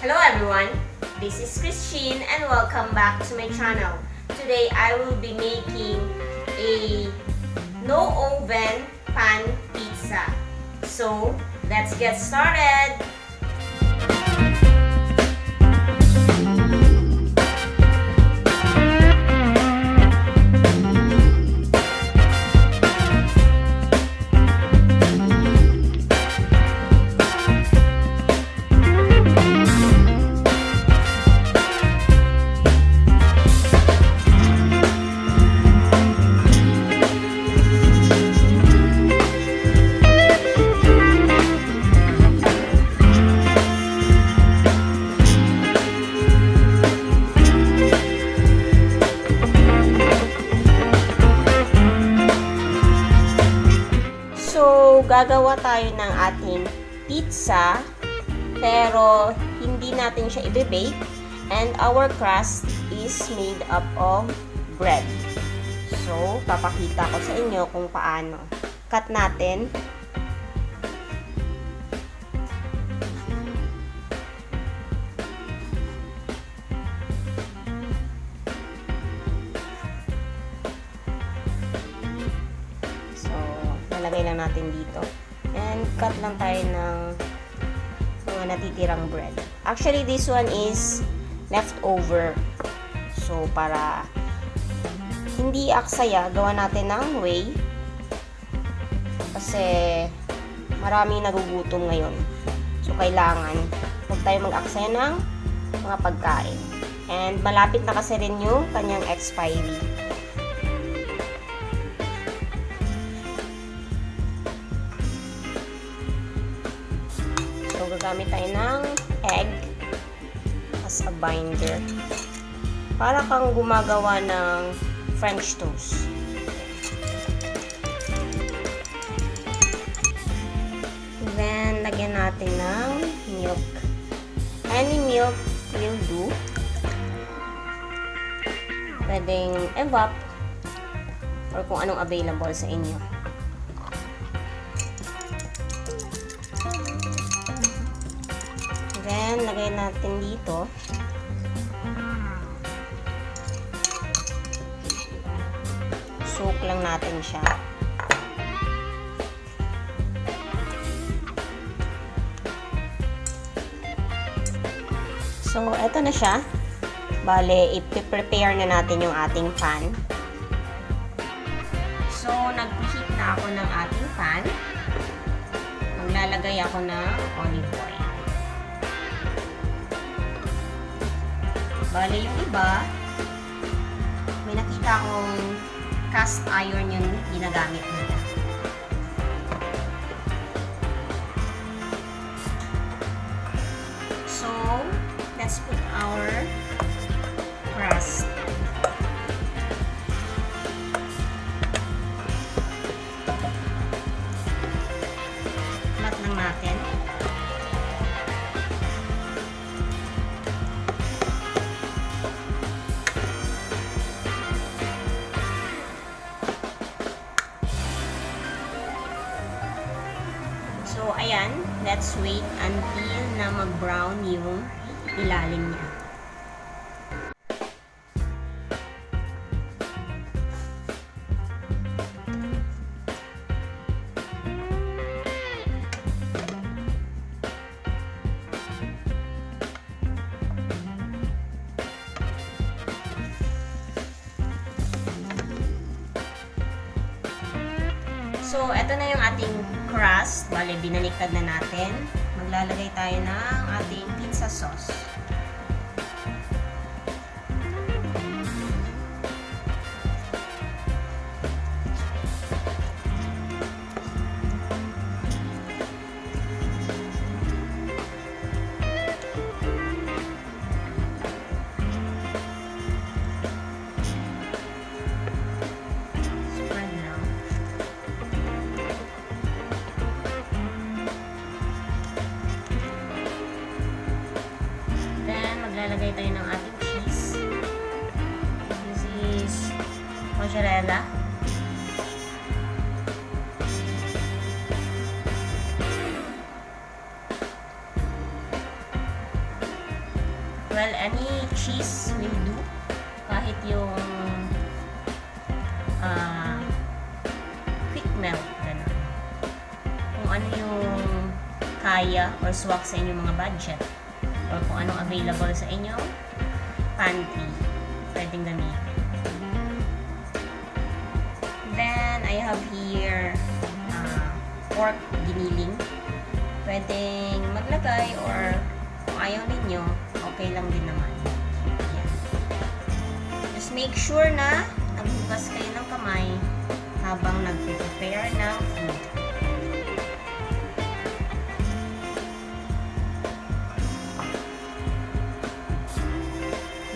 Hello everyone, this is Christian and welcome back to my channel. Today I will be making a no oven pan pizza. So let's get started! So, gagawa tayo ng ating pizza, pero hindi natin siya i-bake, and our crust is made up of bread. So, papakita ko sa inyo kung paano. Cut natin. Lagay lang natin dito. And cut lang tayo ng mga natitirang bread. Actually, this one is leftover. So, para hindi aksaya, gawa natin ng whey. Kasi maraming nagugutom ngayon. So, kailangan huwag tayo mag-aksaya ng mga pagkain. And malapit na kasi rin yung kanyang expiry. So, gagamit tayo ng egg as a binder. Para kang gumagawa ng French toast. Then, lagyan natin ng milk. Any milk will do. Pwedeng evap or kung anong available sa inyo. Then, lagay natin dito. Soak lang natin siya. So, eto na siya. Bale, i-prepare na natin yung ating pan. So, nag-heat na ako ng ating pan. Maglalagay ako ng olive oil. Bale, yung iba, may nakita akong cast iron yung ginagamit nila. So, let's put our crust. Flat lang natin. So, ayan, let's wait until na mag-brown yung ilalim niya. So, eto na yung ating crust. Bale, binaliktad na natin. Maglalagay tayo ng ating pizza sauce. Maglalagay tayo ng ating cheese. This is mozzarella. Well, any cheese will do. Kahit yung quick melt, ganun. Kung ano yung kaya or swak sa inyong mga budget. Or kung anong available sa inyong pantry, pwedeng gamitin. Then, I have here pork giniling. Pwedeng maglagay or kung ayaw ninyo, okay lang din naman. Ayan. Just make sure na naghugas kayo ng kamay habang nag-prepare ng food.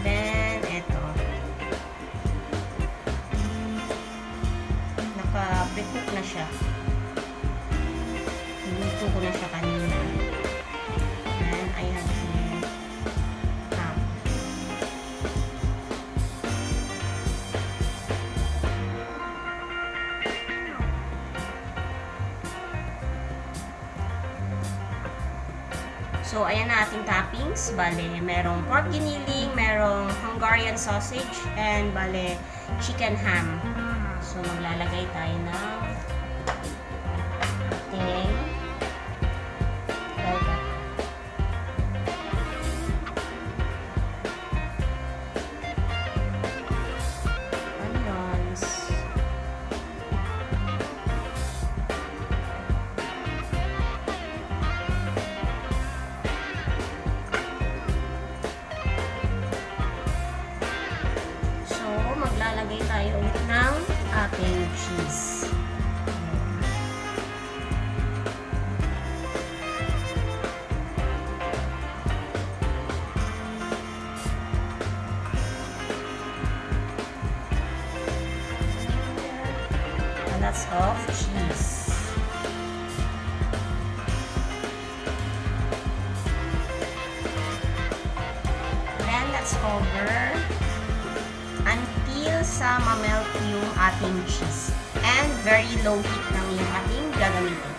Then, eto. Naka-pre-cook na siya. Niluto ko na siya kanina. And I have here ham. So, ayan na ating toppings. Bale, merong pork giniling, merong Hungarian sausage, and bale, chicken ham. So, maglalagay tayo ng ating welcome. Onions. So, maglalagay tayo ulit ng ating cheese. Lots of cheese. Then, let's cover until sa ma-melt yung ating cheese. And very low heat lang yung ating gagamitin.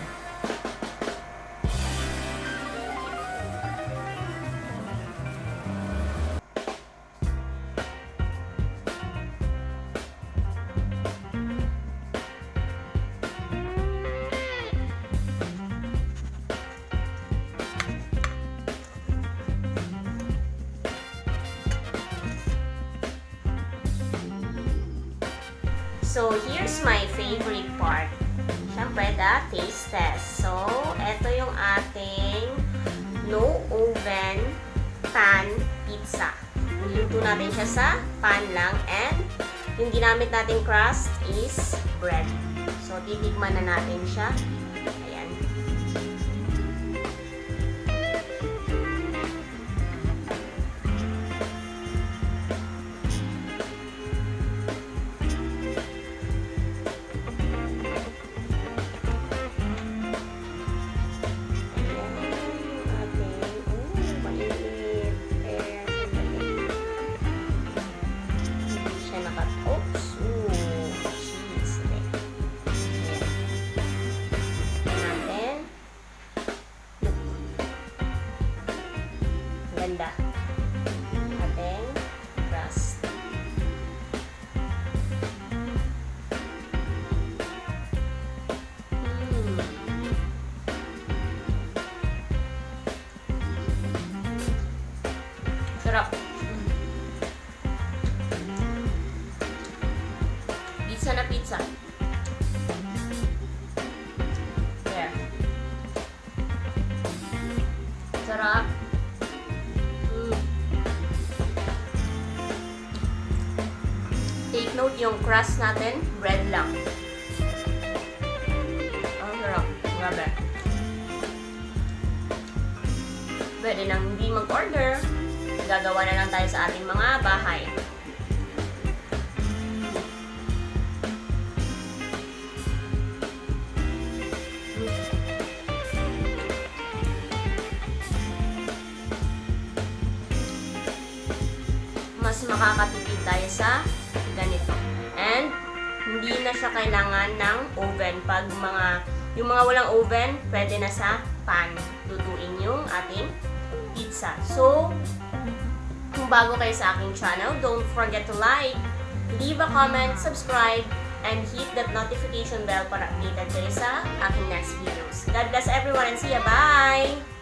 So, here's my favorite part. Siyempre, the taste test. So, eto yung ating no oven pan pizza. Niluto natin siya sa pan lang and yung ginamit nating crust is bread. So, titikman na natin siya. Ayan. Ganda. Ating crust. Sarap. Pizza na pizza. There. Sarap. Take note yung crust natin, bread lang. Ang sarap. Grabe. Pwede nang hindi mag-order. Gagawa na lang tayo sa ating mga bahay. Mas makakatipid tayo sa ganito. And hindi na siya kailangan ng oven. Pag yung mga walang oven, pwede na sa pan lutuin yung ating pizza. So, Kung bago kayo sa aking channel, don't forget to like, leave a comment, subscribe, and hit that notification bell para updated kayo sa aking next videos. God bless everyone and see ya! Bye!